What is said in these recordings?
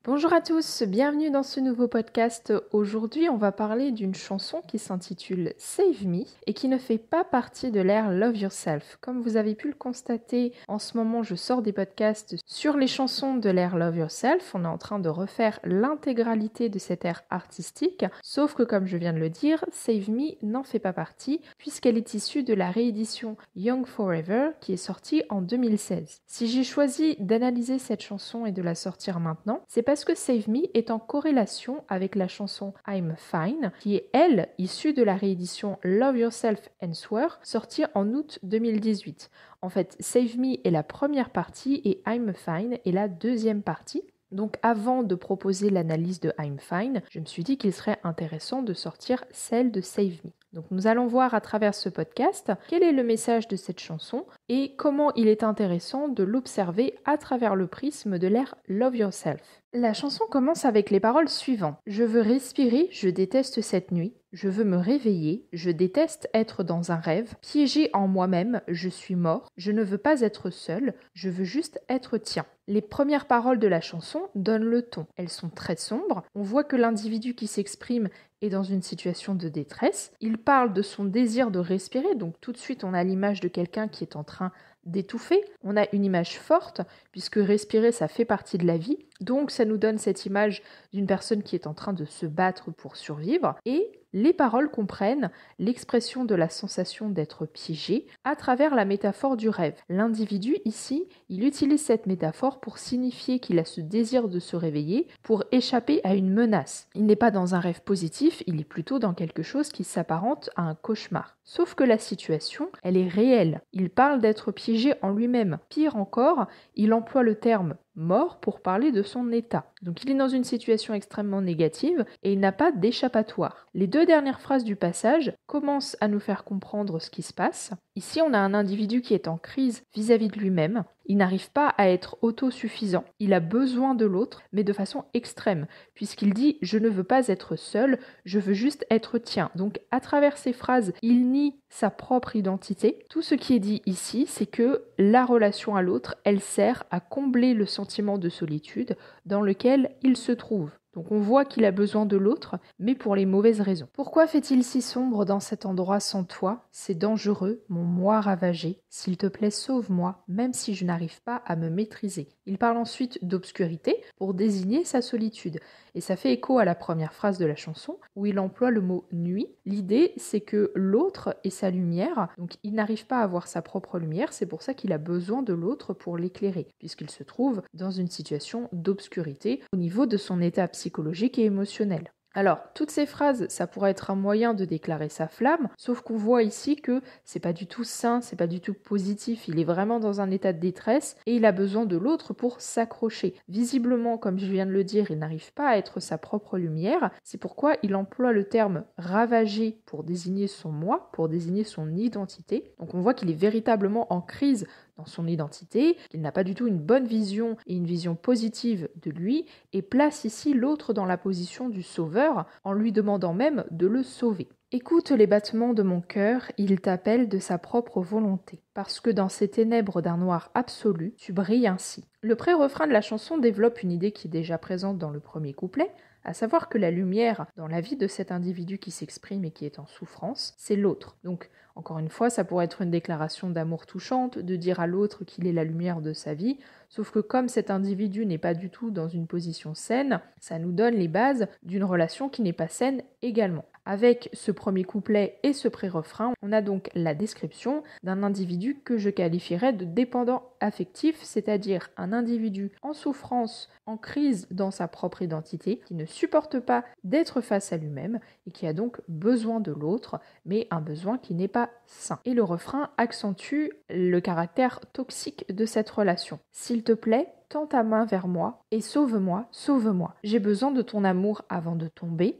Bonjour à tous, bienvenue dans ce nouveau podcast. Aujourd'hui, on va parler d'une chanson qui s'intitule Save Me et qui ne fait pas partie de l'ère Love Yourself. Comme vous avez pu le constater, en ce moment, je sors des podcasts sur les chansons de l'ère Love Yourself. On est en train de refaire l'intégralité de cette ère artistique, sauf que comme je viens de le dire, Save Me n'en fait pas partie puisqu'elle est issue de la réédition Young Forever qui est sortie en 2016. Si j'ai choisi d'analyser cette chanson et de la sortir maintenant, c'est parce que Save Me est en corrélation avec la chanson I'm Fine, qui est elle issue de la réédition Love Yourself and Swear, sortie en août 2018. En fait, Save Me est la première partie et I'm Fine est la deuxième partie. Donc avant de proposer l'analyse de I'm Fine, je me suis dit qu'il serait intéressant de sortir celle de Save Me. Donc nous allons voir à travers ce podcast quel est le message de cette chanson et comment il est intéressant de l'observer à travers le prisme de l'ère Love Yourself. La chanson commence avec les paroles suivantes. Je veux respirer, je déteste cette nuit. Je veux me réveiller, je déteste être dans un rêve. Piégé en moi-même, je suis mort. Je ne veux pas être seul, je veux juste être tien. Les premières paroles de la chanson donnent le ton. Elles sont très sombres. On voit que l'individu qui s'exprime est dans une situation de détresse. Il parle de son désir de respirer, donc tout de suite on a l'image de quelqu'un qui est en train d'étouffer. On a une image forte, puisque respirer, ça fait partie de la vie. Donc ça nous donne cette image d'une personne qui est en train de se battre pour survivre. Et les paroles comprennent l'expression de la sensation d'être piégé à travers la métaphore du rêve. L'individu, ici, il utilise cette métaphore pour signifier qu'il a ce désir de se réveiller, pour échapper à une menace. Il n'est pas dans un rêve positif, il est plutôt dans quelque chose qui s'apparente à un cauchemar. Sauf que la situation, elle est réelle. Il parle d'être piégé en lui-même. Pire encore, il emploie le terme mort pour parler de son état. Donc il est dans une situation extrêmement négative et il n'a pas d'échappatoire. Les deux dernières phrases du passage commencent à nous faire comprendre ce qui se passe. Ici, on a un individu qui est en crise vis-à-vis de lui-même. Il n'arrive pas à être autosuffisant. Il a besoin de l'autre, mais de façon extrême, puisqu'il dit « je ne veux pas être seul, je veux juste être tien ». Donc à travers ces phrases, il nie sa propre identité. Tout ce qui est dit ici, c'est que la relation à l'autre, elle sert à combler le sentiment de solitude dans lequel il se trouve. Donc on voit qu'il a besoin de l'autre, mais pour les mauvaises raisons. Pourquoi fait-il si sombre dans cet endroit sans toi? C'est dangereux, mon moi ravagé. S'il te plaît, sauve-moi, même si je n'arrive pas à me maîtriser. Il parle ensuite d'obscurité pour désigner sa solitude. Et ça fait écho à la première phrase de la chanson, où il emploie le mot nuit. L'idée, c'est que l'autre est sa lumière, donc il n'arrive pas à avoir sa propre lumière, c'est pour ça qu'il a besoin de l'autre pour l'éclairer, puisqu'il se trouve dans une situation d'obscurité au niveau de son état psychologique et émotionnel. Alors, toutes ces phrases, ça pourrait être un moyen de déclarer sa flamme, sauf qu'on voit ici que c'est pas du tout sain, c'est pas du tout positif, il est vraiment dans un état de détresse et il a besoin de l'autre pour s'accrocher. Visiblement, comme je viens de le dire, il n'arrive pas à être sa propre lumière, c'est pourquoi il emploie le terme ravagé pour désigner son moi, pour désigner son identité. Donc on voit qu'il est véritablement en crise dans son identité, qu'il n'a pas du tout une bonne vision et une vision positive de lui, et place ici l'autre dans la position du sauveur, en lui demandant même de le sauver. Écoute les battements de mon cœur, il t'appelle de sa propre volonté, parce que dans ces ténèbres d'un noir absolu, tu brilles ainsi. Le pré-refrain de la chanson développe une idée qui est déjà présente dans le premier couplet, à savoir que la lumière dans la vie de cet individu qui s'exprime et qui est en souffrance, c'est l'autre. Donc, encore une fois, ça pourrait être une déclaration d'amour touchante, de dire à l'autre qu'il est la lumière de sa vie, sauf que comme cet individu n'est pas du tout dans une position saine, ça nous donne les bases d'une relation qui n'est pas saine également. Avec ce premier couplet et ce pré-refrain, on a donc la description d'un individu que je qualifierais de dépendant affectif, c'est-à-dire un individu en souffrance, en crise dans sa propre identité, qui ne supporte pas d'être face à lui-même et qui a donc besoin de l'autre, mais un besoin qui n'est pas sain. Et le refrain accentue le caractère toxique de cette relation. S'il te plaît, tends ta main vers moi et sauve-moi, sauve-moi. J'ai besoin de ton amour avant de tomber.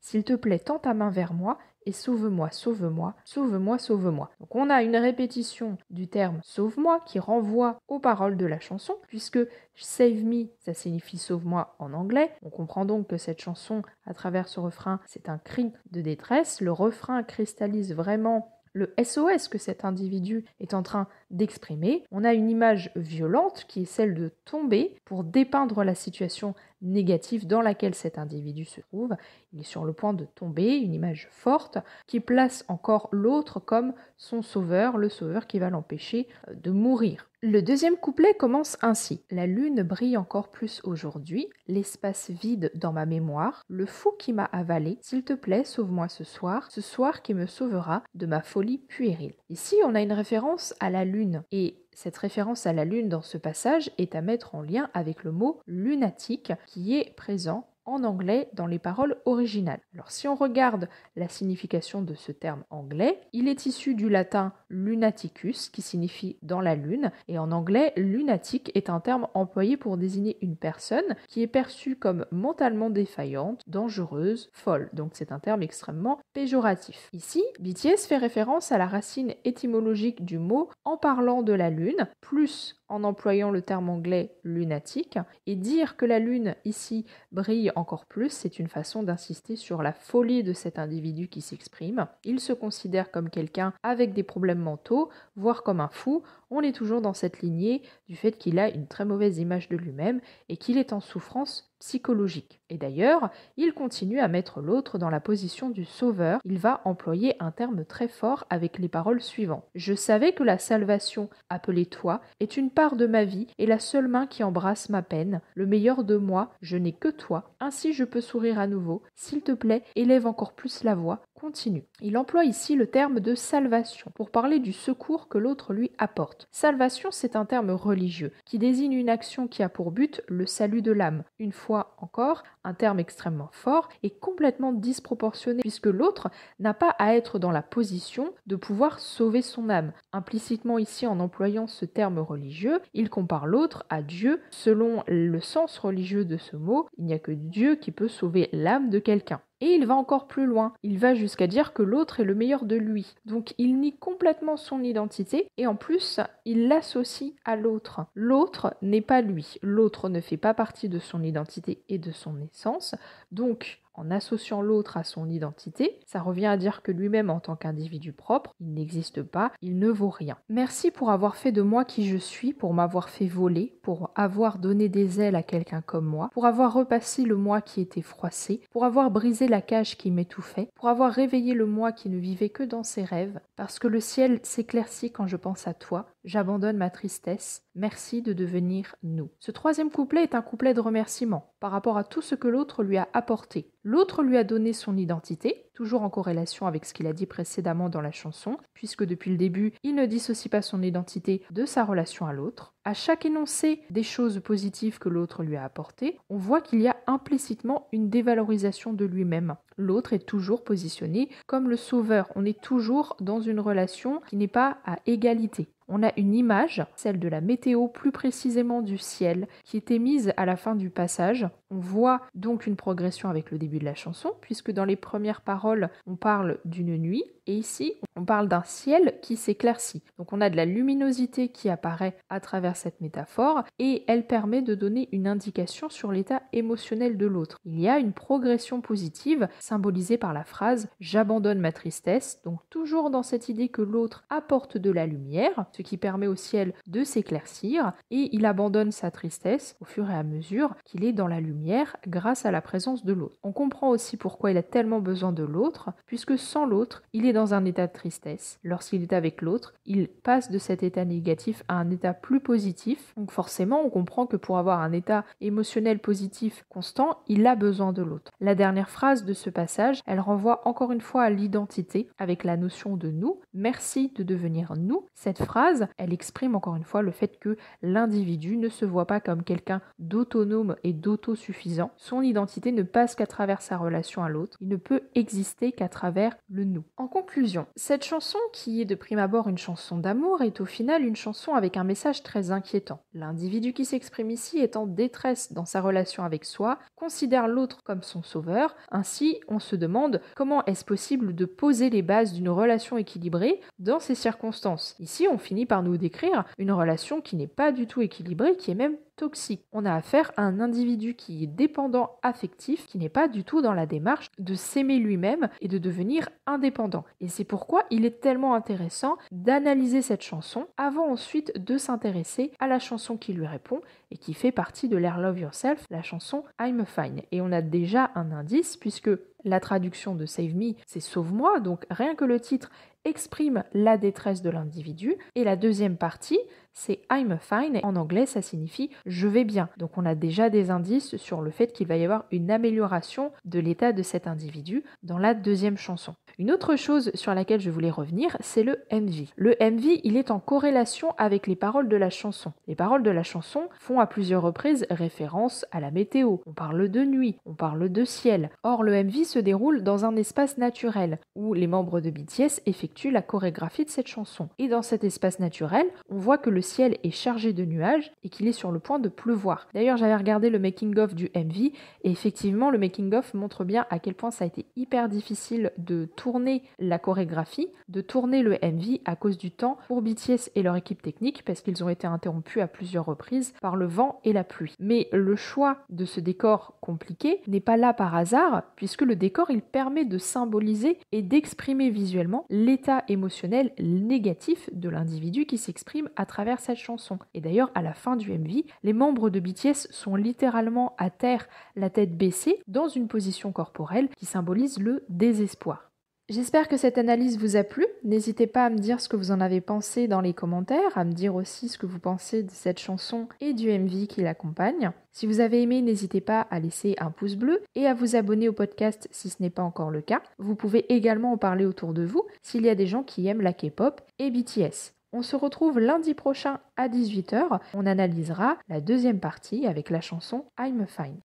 S'il te plaît, tends ta main vers moi et sauve-moi, sauve-moi, sauve-moi, sauve-moi. Donc on a une répétition du terme sauve-moi qui renvoie aux paroles de la chanson, puisque save me, ça signifie sauve-moi en anglais. On comprend donc que cette chanson, à travers ce refrain, c'est un cri de détresse. Le refrain cristallise vraiment le SOS que cet individu est en train d'exprimer. On a une image violente qui est celle de tomber pour dépeindre la situation négative dans laquelle cet individu se trouve. Il est sur le point de tomber, une image forte qui place encore l'autre comme son sauveur, le sauveur qui va l'empêcher de mourir. Le deuxième couplet commence ainsi. La lune brille encore plus aujourd'hui, l'espace vide dans ma mémoire, le fou qui m'a avalé, s'il te plaît, sauve-moi ce soir qui me sauvera de ma folie puérile. Ici, on a une référence à la lune et cette référence à la lune dans ce passage est à mettre en lien avec le mot lunatique qui est présent en anglais dans les paroles originales. Alors si on regarde la signification de ce terme anglais, il est issu du latin lunaticus qui signifie dans la lune et en anglais lunatique est un terme employé pour désigner une personne qui est perçue comme mentalement défaillante, dangereuse, folle. Donc c'est un terme extrêmement péjoratif. Ici, BTS fait référence à la racine étymologique du mot en parlant de la lune, plus en employant le terme anglais lunatique, et dire que la lune ici brille encore plus, c'est une façon d'insister sur la folie de cet individu qui s'exprime. Il se considère comme quelqu'un avec des problèmes mentaux, voire comme un fou. On est toujours dans cette lignée du fait qu'il a une très mauvaise image de lui-même et qu'il est en souffrance psychologique. Et d'ailleurs, il continue à mettre l'autre dans la position du sauveur. Il va employer un terme très fort avec les paroles suivantes. « Je savais que la salvation, appelée toi, est une part de ma vie et la seule main qui embrasse ma peine. Le meilleur de moi, je n'ai que toi. Ainsi je peux sourire à nouveau. S'il te plaît, élève encore plus la voix. Continue. » Il emploie ici le terme de salvation pour parler du secours que l'autre lui apporte. Salvation, c'est un terme religieux qui désigne une action qui a pour but le salut de l'âme. Une fois encore, un terme extrêmement fort et complètement disproportionné puisque l'autre n'a pas à être dans la position de pouvoir sauver son âme. Implicitement ici, en employant ce terme religieux, il compare l'autre à Dieu. Selon le sens religieux de ce mot, il n'y a que Dieu qui peut sauver l'âme de quelqu'un. Et il va encore plus loin, il va jusqu'à dire que l'autre est le meilleur de lui. Donc il nie complètement son identité et en plus il l'associe à l'autre. L'autre n'est pas lui, l'autre ne fait pas partie de son identité et de son essence. Donc en associant l'autre à son identité, ça revient à dire que lui-même en tant qu'individu propre, il n'existe pas, il ne vaut rien. Merci pour avoir fait de moi qui je suis, pour m'avoir fait voler, pour avoir donné des ailes à quelqu'un comme moi, pour avoir repassé le moi qui était froissé, pour avoir brisé la cage qui m'étouffait, pour avoir réveillé le moi qui ne vivait que dans ses rêves, parce que le ciel s'éclaircit quand je pense à toi, j'abandonne ma tristesse, merci de devenir nous. Ce troisième couplet est un couplet de remerciement par rapport à tout ce que l'autre lui a apporté. L'autre lui a donné son identité, toujours en corrélation avec ce qu'il a dit précédemment dans la chanson, puisque depuis le début, il ne dissocie pas son identité de sa relation à l'autre. À chaque énoncé des choses positives que l'autre lui a apportées, on voit qu'il y a implicitement une dévalorisation de lui-même. L'autre est toujours positionné comme le sauveur. On est toujours dans une relation qui n'est pas à égalité. On a une image, celle de la météo, plus précisément du ciel, qui était mise à la fin du passage. On voit donc une progression avec le début de la chanson, puisque dans les premières paroles, on parle d'une nuit, et ici, on parle d'un ciel qui s'éclaircit. Donc on a de la luminosité qui apparaît à travers cette métaphore, et elle permet de donner une indication sur l'état émotionnel de l'autre. Il y a une progression positive, symbolisée par la phrase « j'abandonne ma tristesse », donc toujours dans cette idée que l'autre apporte de la lumière, ce qui permet au ciel de s'éclaircir, et il abandonne sa tristesse au fur et à mesure qu'il est dans la lumière grâce à la présence de l'autre. On comprend aussi pourquoi il a tellement besoin de l'autre, puisque sans l'autre, il est dans un état de tristesse. Lorsqu'il est avec l'autre, il passe de cet état négatif à un état plus positif. Donc forcément, on comprend que pour avoir un état émotionnel positif constant, il a besoin de l'autre. La dernière phrase de ce passage, elle renvoie encore une fois à l'identité avec la notion de nous. Merci de devenir nous. Cette phrase, elle exprime encore une fois le fait que l'individu ne se voit pas comme quelqu'un d'autonome et d'autosuffisant. Son identité ne passe qu'à travers sa relation à l'autre. Il ne peut exister qu'à travers le nous. En conclusion, cette chanson, qui est de prime abord une chanson d'amour, est au final une chanson avec un message très inquiétant. L'individu qui s'exprime ici est en détresse dans sa relation avec soi, considère l'autre comme son sauveur. Ainsi, on se demande comment est-ce possible de poser les bases d'une relation équilibrée dans ces circonstances. Ici, on finit par nous décrire une relation qui n'est pas du tout équilibrée, qui est même toxique. On a affaire à un individu qui est dépendant affectif, qui n'est pas du tout dans la démarche de s'aimer lui-même et de devenir indépendant. Et c'est pourquoi il est tellement intéressant d'analyser cette chanson avant ensuite de s'intéresser à la chanson qui lui répond et qui fait partie de l'ère Love Yourself, la chanson I'm Fine. Et on a déjà un indice puisque la traduction de Save Me, c'est Sauve-moi, donc rien que le titre exprime la détresse de l'individu. Et la deuxième partie, c'est I'm fine. En anglais, ça signifie je vais bien. Donc on a déjà des indices sur le fait qu'il va y avoir une amélioration de l'état de cet individu dans la deuxième chanson. Une autre chose sur laquelle je voulais revenir, c'est le MV. Le MV, il est en corrélation avec les paroles de la chanson. Les paroles de la chanson font à plusieurs reprises référence à la météo. On parle de nuit, on parle de ciel. Or, le MV se déroule dans un espace naturel où les membres de BTS effectuent la chorégraphie de cette chanson. Et dans cet espace naturel, on voit que le ciel est chargé de nuages et qu'il est sur le point de pleuvoir. D'ailleurs, j'avais regardé le making-of du MV et effectivement, le making-of montre bien à quel point ça a été hyper difficile de tourner la chorégraphie, de tourner le MV à cause du temps pour BTS et leur équipe technique parce qu'ils ont été interrompus à plusieurs reprises par le vent et la pluie. Mais le choix de ce décor compliqué n'est pas là par hasard puisque le décor il permet de symboliser et d'exprimer visuellement l'état émotionnel négatif de l'individu qui s'exprime à travers cette chanson. Et d'ailleurs, à la fin du MV, les membres de BTS sont littéralement à terre, la tête baissée, dans une position corporelle qui symbolise le désespoir. J'espère que cette analyse vous a plu. N'hésitez pas à me dire ce que vous en avez pensé dans les commentaires, à me dire aussi ce que vous pensez de cette chanson et du MV qui l'accompagne. Si vous avez aimé, n'hésitez pas à laisser un pouce bleu et à vous abonner au podcast si ce n'est pas encore le cas. Vous pouvez également en parler autour de vous s'il y a des gens qui aiment la K-pop et BTS. On se retrouve lundi prochain à 18h. On analysera la deuxième partie avec la chanson I'm Fine.